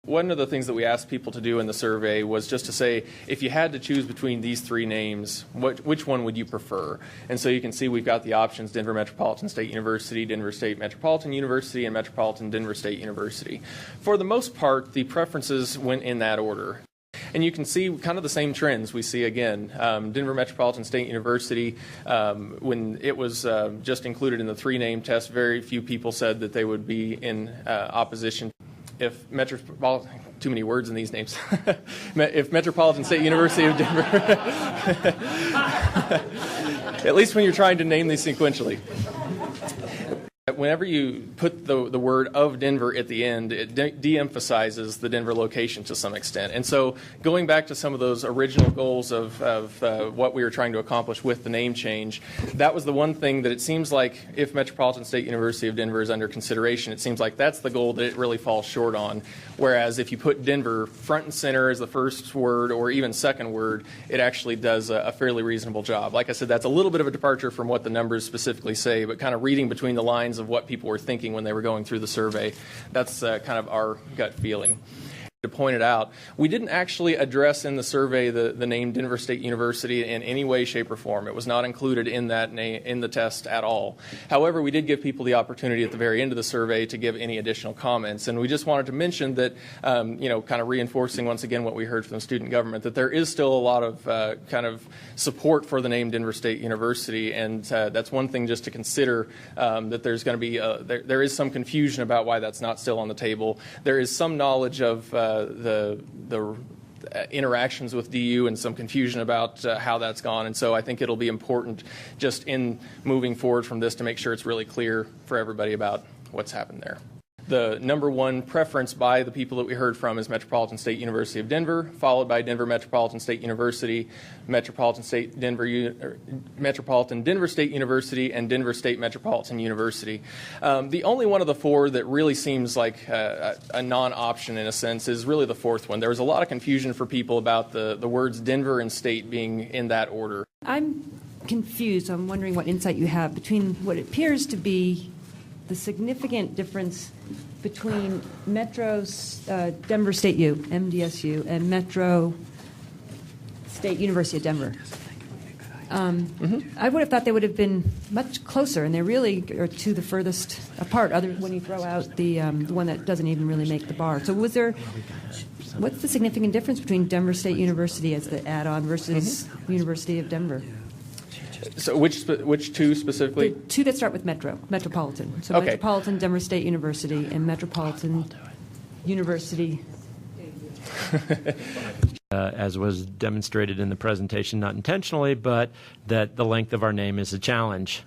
One of the things that we asked people to do in the survey was just to say, if you had to choose between these three names, which one would you prefer? And so you can see we've got the options: Denver Metropolitan State University, Denver State Metropolitan University, and Metropolitan Denver State University. For the most part, the preferences went in that order. And you can see kind of the same trends we see again. Denver Metropolitan State University, when it was just included in the three-name test, very few people said that they would be in opposition. If Metropolitan, too many words in these names. If Metropolitan State University of Denver, at least when you're trying to name these sequentially. Whenever you put the word of Denver at the end, it de-emphasizes the Denver location to some extent. And so going back to some of those original goals of what we were trying to accomplish with the name change, that was the one thing that it seems like if Metropolitan State University of Denver is under consideration, it seems like that's the goal that it really falls short on. Whereas if you put Denver front and center as the first word or even second word, it actually does a fairly reasonable job. Like I said, that's a little bit of a departure from what the numbers specifically say, but kind of reading between the lines of what people were thinking when they were going through the survey, that's kind of our gut feeling. To point it out, we didn't actually address in the survey the name Denver State University in any way, shape, or form. It was not included in that name in the test at all. However, we did give people the opportunity at the very end of the survey to give any additional comments, and we just wanted to mention that, kind of reinforcing once again what we heard from student government, that there is still a lot of kind of support for the name Denver State University, and that's one thing just to consider, that there's going to be there is some confusion about why that's not still on the table. There is some knowledge of the interactions with DU and some confusion about how that's gone. And so I think it'll be important just in moving forward from this to make sure it's really clear for everybody about what's happened there. The number one preference by the people that we heard from is Metropolitan State University of Denver, followed by Denver Metropolitan State University, Metropolitan Denver State University, and Denver State Metropolitan University. The only one of the four that really seems like a non-option in a sense is really the fourth one. There was a lot of confusion for people about the words Denver and State being in that order. I'm confused. I'm wondering what insight you have between what appears to be the significant difference between Denver State U, MDSU, and Metro State University of Denver. I would have thought they would have been much closer, and they really are to the furthest apart, other when you throw out the one that doesn't even really make the bar. So what's the significant difference between Denver State University as the add-on versus University of Denver? So which two specifically? The two that start with Metropolitan. So okay. Metropolitan Denver State University and Metropolitan University. As was demonstrated in the presentation, not intentionally, but that the length of our name is a challenge.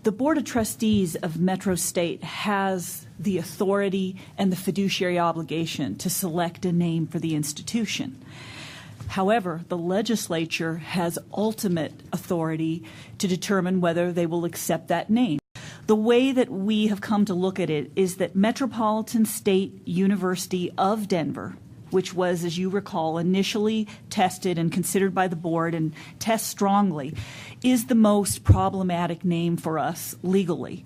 The Board of Trustees of Metro State has the authority and the fiduciary obligation to select a name for the institution. However, the legislature has ultimate authority to determine whether they will accept that name. The way that we have come to look at it is that Metropolitan State University of Denver, which was, as you recall, initially tested and considered by the board and test strongly, is the most problematic name for us legally.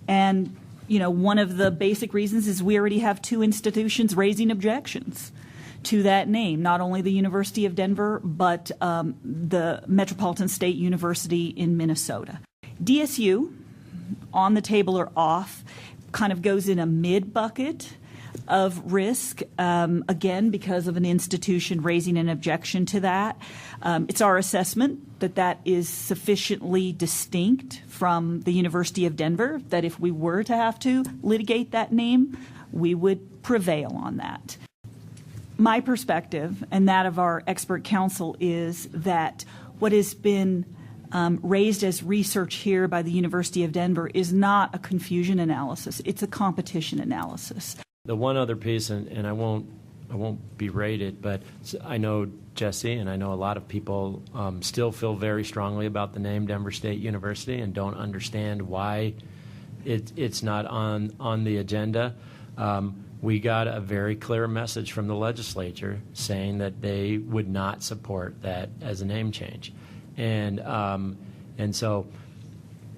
And, one of the basic reasons is we already have two institutions raising objections to that name, not only the University of Denver, but the Metropolitan State University in Minnesota. DSU, on the table or off, kind of goes in a mid-bucket of risk, again, because of an institution raising an objection to that. It's our assessment that that is sufficiently distinct from the University of Denver that if we were to have to litigate that name, we would prevail on that. My perspective and that of our expert counsel is that what has been raised as research here by the University of Denver is not a confusion analysis. It's a competition analysis. The one other piece, and I won't berate it, but I know Jesse and I know a lot of people still feel very strongly about the name Denver State University and don't understand why it's not on the agenda. We got a very clear message from the legislature saying that they would not support that as a name change. And so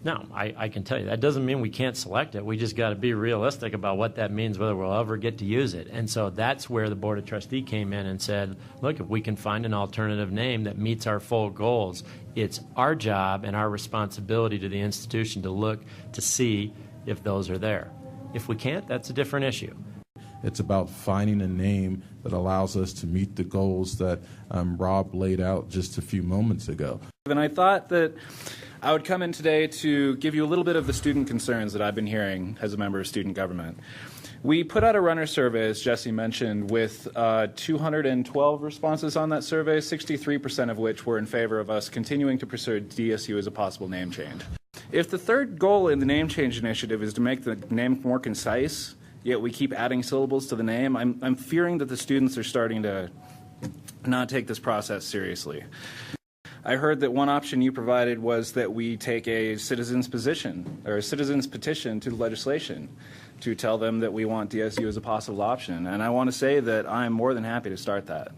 No, I can tell you. That doesn't mean we can't select it. We just got to be realistic about what that means, whether we'll ever get to use it. And so that's where the Board of Trustees came in and said, look, if we can find an alternative name that meets our full goals, it's our job and our responsibility to the institution to look to see if those are there. If we can't, that's a different issue. It's about finding a name that allows us to meet the goals that Rob laid out just a few moments ago. And I thought that I would come in today to give you a little bit of the student concerns that I've been hearing as a member of student government. We put out a runner survey, as Jesse mentioned, with 212 responses on that survey, 63% of which were in favor of us continuing to pursue DSU as a possible name change. If the third goal in the name change initiative is to make the name more concise, yet we keep adding syllables to the name, I'm fearing that the students are starting to not take this process seriously. I heard that one option you provided was that we take a citizen's position or a citizen's petition to the legislation to tell them that we want DSU as a possible option. And I want to say that I'm more than happy to start that.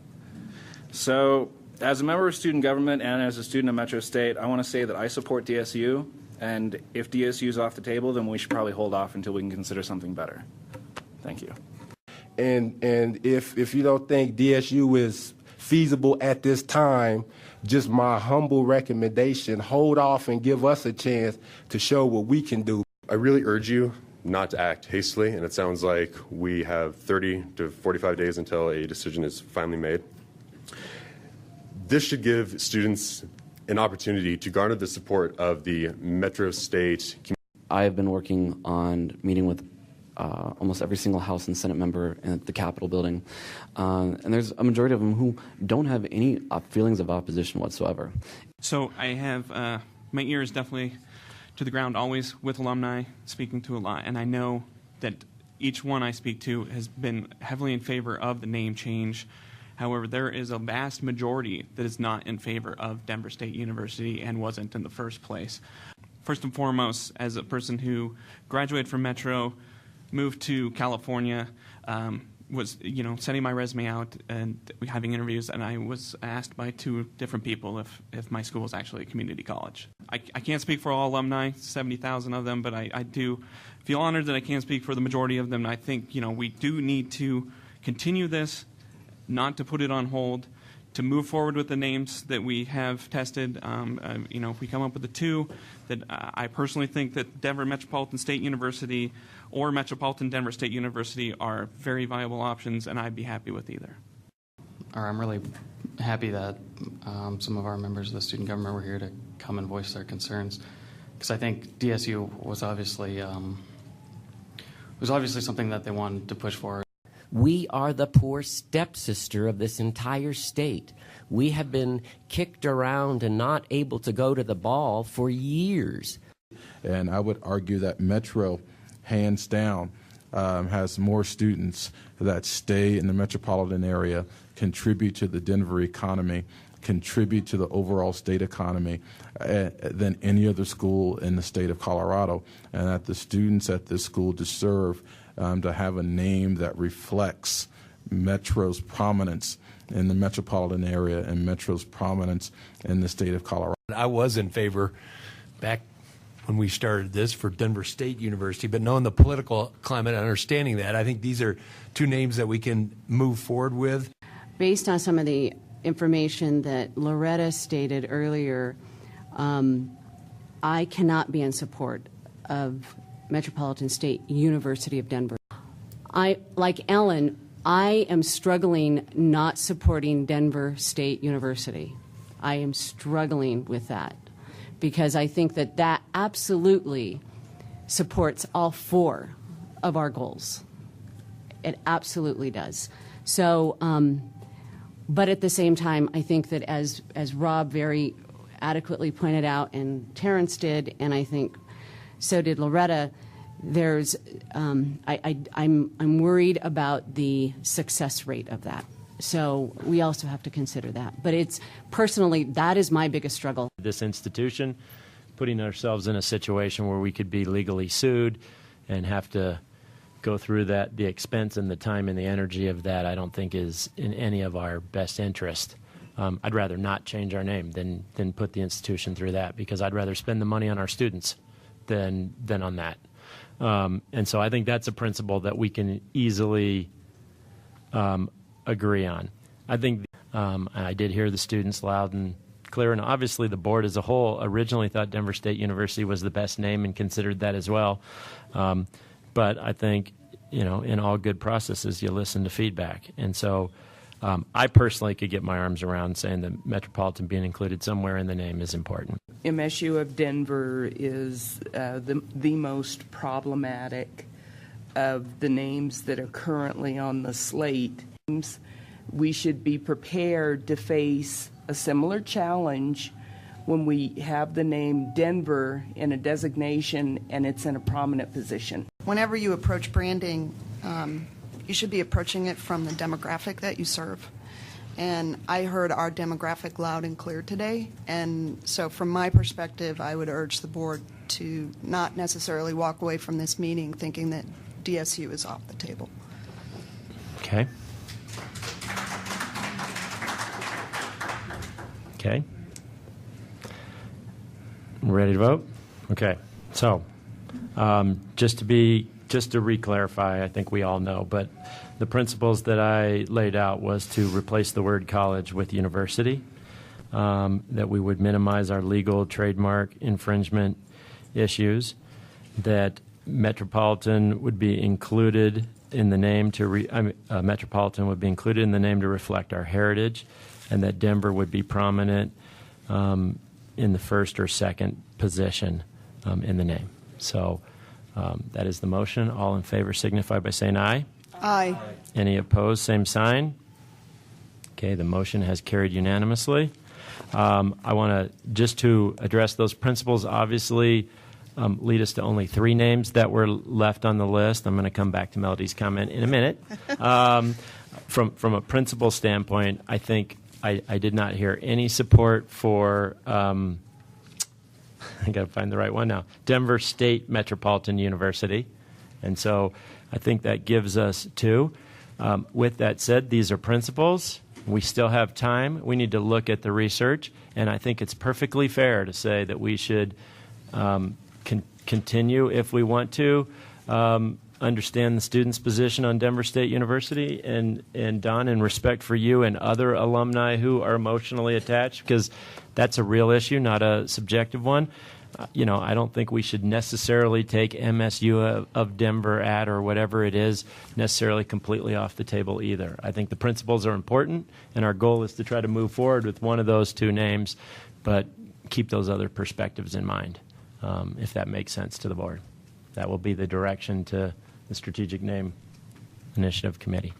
So as a member of student government and as a student of Metro State, I want to say that I support DSU. And if DSU is off the table, then we should probably hold off until we can consider something better. Thank you. And if you don't think DSU is feasible at this time, just my humble recommendation, hold off and give us a chance to show what we can do. I really urge you not to act hastily, and it sounds like we have 30 to 45 days until a decision is finally made. This should give students an opportunity to garner the support of the Metro State community. I have been working on meeting with almost every single House and Senate member at the Capitol building, and there's a majority of them who don't have any feelings of opposition whatsoever. So I have my ear is definitely to the ground, always with alumni, speaking to a lot, and I know that each one I speak to has been heavily in favor of the name change. However, there is a vast majority that is not in favor of Denver State University and wasn't in the first place. First and foremost, as a person who graduated from Metro, moved to California, was sending my resume out and having interviews, and I was asked by two different people if my school is actually a community college. I can't speak for all alumni, 70,000 of them, but I do feel honored that I can speak for the majority of them. And I think we do need to continue this, not to put it on hold, to move forward with the names that we have tested. If we come up with the two, that I personally think that Denver Metropolitan State University or Metropolitan Denver State University are very viable options, and I'd be happy with either. I'm really happy that some of our members of the student government were here to come and voice their concerns, because I think DSU was obviously something that they wanted to push forward. We are the poor stepsister of this entire state. We have been kicked around and not able to go to the ball for years. And I would argue that Metro, hands down, has more students that stay in the metropolitan area, contribute to the Denver economy, contribute to the overall state economy than any other school in the state of Colorado, and that the students at this school deserve to have a name that reflects Metro's prominence in the metropolitan area and Metro's prominence in the state of Colorado. I was in favor back when we started this for Denver State University, but knowing the political climate and understanding that, I think these are two names that we can move forward with. Based on some of the information that Loretta stated earlier, I cannot be in support of Metropolitan State University of Denver. Like Ellen, I am struggling not supporting Denver State University. I am struggling with that because I think that absolutely supports all four of our goals. It absolutely does. So, but at the same time, I think that as Rob very adequately pointed out, and Terrence did, and I think so did Loretta, there's I'm worried about the success rate of that. So we also have to consider that. But it's personally, that is my biggest struggle. This institution, putting ourselves in a situation where we could be legally sued and have to go through the expense and the time and the energy of that, I don't think is in any of our best interest. I'd rather not change our name than put the institution through that, because I'd rather spend the money on our students than on that. And so I think that's a principle that we can easily agree on. I think I did hear the students loud and clear, and obviously the board as a whole originally thought Denver State University was the best name and considered that as well. But I think, in all good processes, you listen to feedback. And so I personally could get my arms around saying that Metropolitan being included somewhere in the name is important. MSU of Denver is the most problematic of the names that are currently on the slate. We should be prepared to face a similar challenge when we have the name Denver in a designation and it's in a prominent position. Whenever you approach branding, you should be approaching it from the demographic that you serve. And I heard our demographic loud and clear today. And so from my perspective, I would urge the board to not necessarily walk away from this meeting thinking that DSU is off the table. Okay. Okay. Ready to vote? Okay. So, just to re-clarify, I think we all know, but the principles that I laid out was to replace the word college with university, that we would minimize our legal trademark infringement issues, that Metropolitan would be included in the name Metropolitan would be included in the name to reflect our heritage, and that Denver would be prominent in the first or second position in the name. So that is the motion. All in favor signify by saying aye. Aye. Any opposed, same sign. Okay, the motion has carried unanimously. I want just to address those principles, obviously lead us to only 3 names that were left on the list. I'm going to come back to Melody's comment in a minute. From a principle standpoint, I think I did not hear any support for, I got to find the right one now, Denver State Metropolitan University. And so I think that gives us 2. With that said, these are principles. We still have time. We need to look at the research. And I think it's perfectly fair to say that we should continue, if we want to, understand the student's position on Denver State University, and Don, in respect for you and other alumni who are emotionally attached, because that's a real issue, not a subjective one. I don't think we should necessarily take MSU of Denver or whatever it is necessarily completely off the table either. I think the principles are important, and our goal is to try to move forward with one of those 2 names, but keep those other perspectives in mind, if that makes sense to the board. That will be the direction to the Strategic Name Initiative Committee.